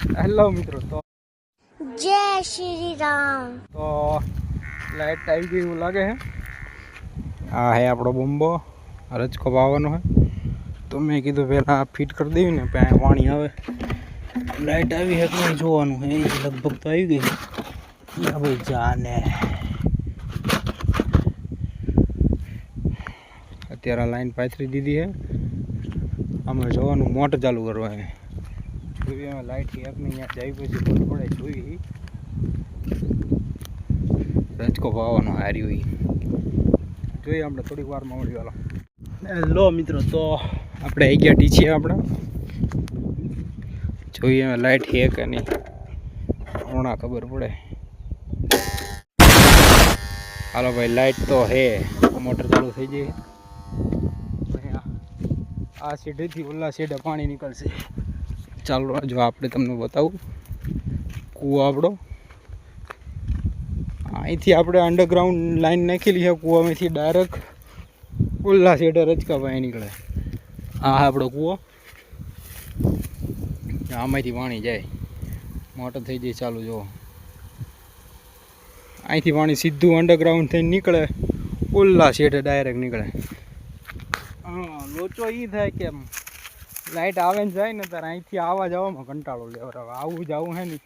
Hello મિત્રો, તો જય શ્રી રામ. તો લાઈટ આવી ગઈ એવું લાગે છે. આ હે આપણો બોમ્બો, રજકો પાવાનો છે. તો મેં કીધું પહેલાં ફિટ કરી દેવી ને, ત્યાં પાણી આવે. લાઈટ આવી છે કે નહીં જોવાનું છે. લગભગ તો આવી ગઈ. ભાઈ જાને અત્યારે લાઈન પાથરી દીધી છે. આમાં જોવાનું મોટર ચાલુ કરવા છે. જોઈએ અમે લાઈટ એક ને ત્યાં જાય પછી ખબર પડે. જોઈ રજકો પાવાનો હાર્યું એ જોઈએ આપણે થોડીક વારમાં મળી વાલો. હેલો મિત્રો, તો આપણે આવી ગયા ટીચીએ. આપણે જોઈએ અમે લાઈટ છે કે નહીં, હમણાં ખબર પડે. હાલો ભાઈ, લાઈટ તો હે, મોટર ચાલુ થઈ જાય. આ સીધેથી ઓલા સીધે પાણી નીકળશે. ચાલો જો આપણે તમને બતાવું. કૂવો આપણો અહીંથી આપણે અંડરગ્રાઉન્ડ લાઈન નાખેલી છે. કૂવામાંથી ડાયરેક્ટ ઓલા સીધે રજકા પાણી નીકળે. આ આપણો કૂવો, આમાંથી પાણી જાય. મોટર થઈ જાય ચાલુ. જો અહીંથી પાણી સીધું અંડરગ્રાઉન્ડ થઈને નીકળે, ઓલા સીધે ડાયરેક્ટ નીકળે. હા, લોચો એ થાય કે લાઈટ આવે ને જાય ને ત્યારે અહીંથી આવવા જવામાં કંટાળો લેવરાવે. આવું જવું હે ને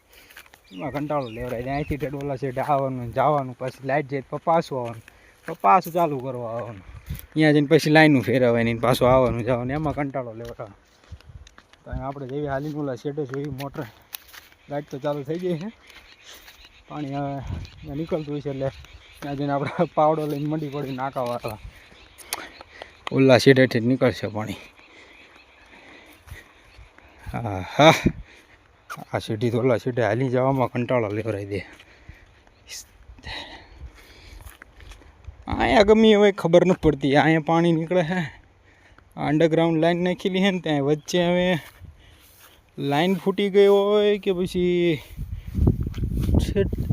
એમાં કંટાળો લેવરાય. અહીંથી ટેડ ઓલા સીધે આવવાનું જવાનું, પછી લાઈટ જાય તો પાછું આવવાનું, પાછું ચાલુ કરવા આવવાનું. અહીંયા જઈને પછી લાઈનું ફેરવાય ને પાછું આવવાનું જવાનું, એમાં કંટાળો લેવરાવે. તો આપણે જેવી હાલીને ઓલા સીધે જોઈ મોટર, લાઈટ તો ચાલુ થઈ ગઈ છે. પાણી હવે નીકળતું હોય છે એટલે ત્યાં જઈને આપણે પાવડો લઈને મંડી પડી નાકાવાળા. ઓલા સીધેથી જ નીકળશે પાણી. હા હા, આ સીધી તો ઓલા સીધે હાલી જવામાં કંટાળો લેવરાઈ દે. અહીંયા ગમી હવે ખબર નથી પડતી. અહીંયા પાણી નીકળે છે. અંડરગ્રાઉન્ડ લાઈન નાખેલી છે ને, ત્યાં વચ્ચે હવે લાઈન ફૂટી ગઈ હોય કે પછી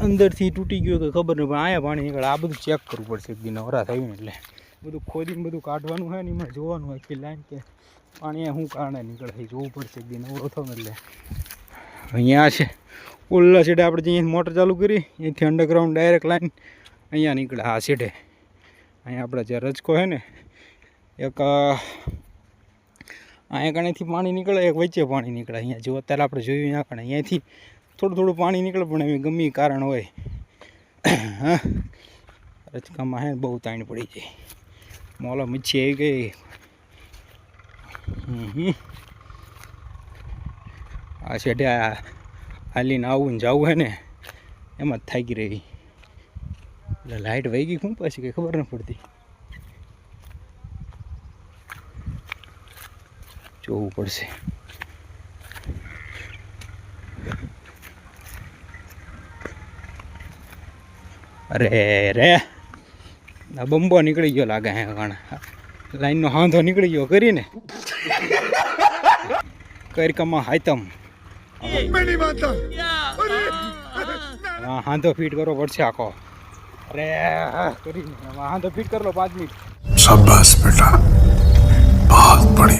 અંદરથી તૂટી ગયો કે ખબર નહીં, પણ અહીંયા પાણી નીકળે. આ બધું ચેક કરવું પડશે એક દિન નવરા થયું એટલે. બધું ખોદીને બધું કાઢવાનું હોય ને, એમાં જોવાનું હોય કે લાઈન કે પાણી શું કારણે નીકળે એ જોવું પડશે એક દિન નવરો થયો એટલે. અહીંયા છે ઓલા સીડે આપણે જ્યાં મોટર ચાલુ કરી અહીંથી અંડરગ્રાઉન્ડ ડાયરેક્ટ લાઈન અહીંયા નીકળે. આ સીડે અહીંયા આપણે જે રજકો છે ને, એક અહીંયા કણેથી પાણી નીકળે, એક વચ્ચે પાણી નીકળે. અહીંયા જો અત્યારે આપણે જોયું અહીંયા કણે અહીંયાથી થોડું થોડું પાણી નીકળે, પણ એવી ગમે કારણ હોય. હા, રજકામાં હે બહુ તાણ પડી જાય. મોલો મચ્છી આવી ગઈ. આ શેઠે હાલીને આવું ને જવું હે ને એમાં જ થાકી રહી. એટલે લાઇટ વહી ગઈ શું પાછી કંઈ ખબર ન પડતી. જોવું પડશે. અરે રે, આ બંબો નીકળી ગયો લાગે હે. ઘણા લાઈનનો હાંધો નીકળી ગયો કરીને કરકમાં હાયતમ. હાંધો ફીટ કરવો પડશે આખો. અરે કરીને હાંધો ફીટ કરી લો 5 મિનિટ. શાબાશ બેટા, બહુત બड़ी.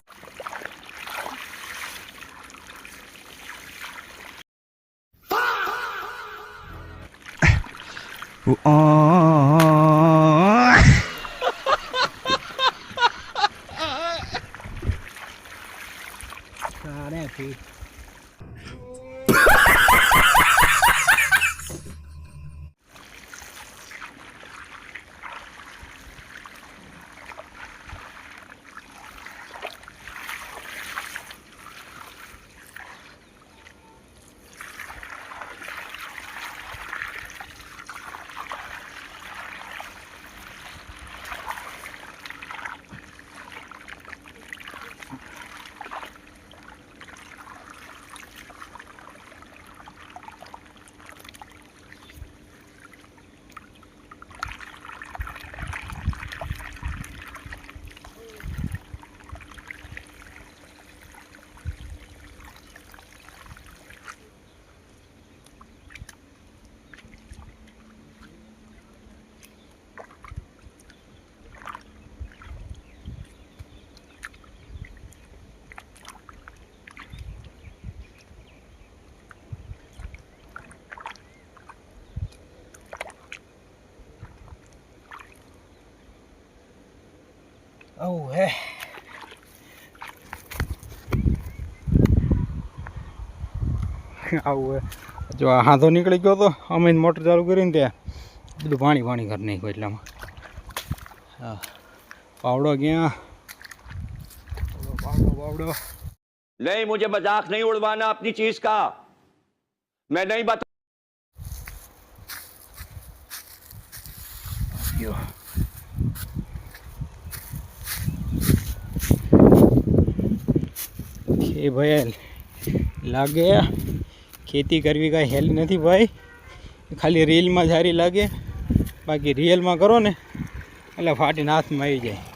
આવું હે આવું હે જો આ હાથો નીકળી ગયો તો અમે મોટર ચાલુ કરીને ત્યાં બધું પાણી કરી નાખ્યું એટલામાં હા પાવડો ક્યાં પાવડો नहीं मुझे मजाक नहीं उड़वाना अपनी चीज का मैं नहीं बता એ ભાઈ લાગે ખેતી કરવી કાંઈ હેલી નથી ભાઈ ખાલી રીલમાં સારી લાગે બાકી રિયલમાં કરો ને એટલે ફાટીને હાથમાં આવી જાય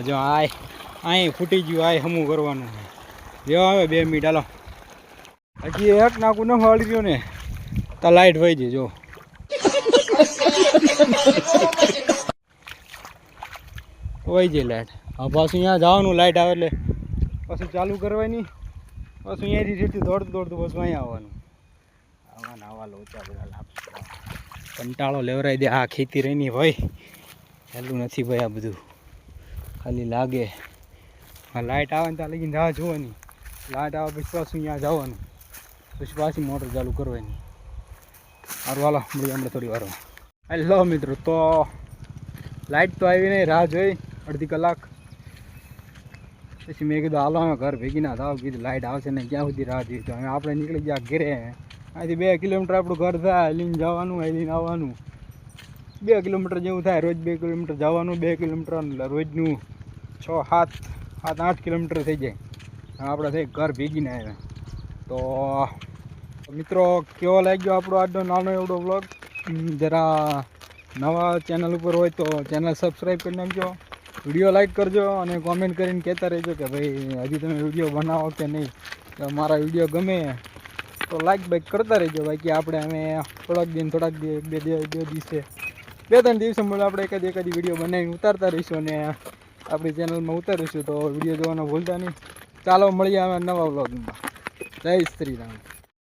જો આય અહીં ફૂટી ગયું આય હમું કરવાનું જો આવે 2 મિનિટ હાલો હજી એક નાકું ન ફાળી ગયો ને તો લાઈટ વહી જાય જો વહી જાય લાઈટ હવે પાછું અહીંયા જવાનું લાઈટ આવે એટલે પાછું ચાલુ કરવાની પાછું અહીંયાથી સીધું દોડતું પાછું અહીંયા આવવાનું આવા લોચા બધા લાભ કંટાળો લેવરાઈ દે આ ખેતી રહીની ભાઈ હેલું નથી ભાઈ આ બધું ખાલી લાગે લાઇટ આવે ને ત્યાં લગીને રાહ જોવાની લાઇટ આવે પછી પાછું અહીંયા જવાનું પછી પાછી મોટર ચાલુ કરવાની સારું હાલો મળીએ આપણે થોડી વારમાં હેલો મિત્રો તો લાઇટ તો આવી નહીં રાહ જોઈ અડધી કલાક પછી મેં કીધું હાલો અમે ઘર ભેગી ના થાવ કીધું લાઇટ આવશે ને ક્યાં સુધી રાહ જોઈ તો હવે આપણે નીકળી ગયા ઘરે અહીંથી 2 કિલોમીટર આપણું ઘર થાય લઈને જવાનું લઈને આવવાનું 2 કિલોમીટર જેવું થાય રોજ 2 કિલોમીટર જવાનું 2 કિલોમીટર એટલે રોજનું 6-7-8 કિલોમીટર થઈ જાય આપણે થઈ ઘર ભેગીને આવ્યા તો મિત્રો કેવો લાગ્યો આપણો આજનો નાનો એવડો વ્લોગ જરા નવા ચેનલ ઉપર હોય તો ચેનલ સબસ્ક્રાઈબ કરી નાખજો વિડીયો લાઈક કરજો અને કોમેન્ટ કરીને કહેતા રહેજો કે ભાઈ હજી તમે વિડીયો બનાવો કે નહીં તો મારા વિડીયો ગમે તો લાઈક બાઈક કરતા રહેજો બાકી આપણે અમે થોડાક દિવસે 2-3 દિવસે મળે આપણે એકાદી વિડીયો બનાવીને ઉતારતા રહીશું અને આપણી ચેનલમાં ઉતારીશું તો વિડીયો જોવાનું ભૂલતા નહીં ચાલો મળીએ અમે નવા વ્લોગમાં જય શ્રી રામ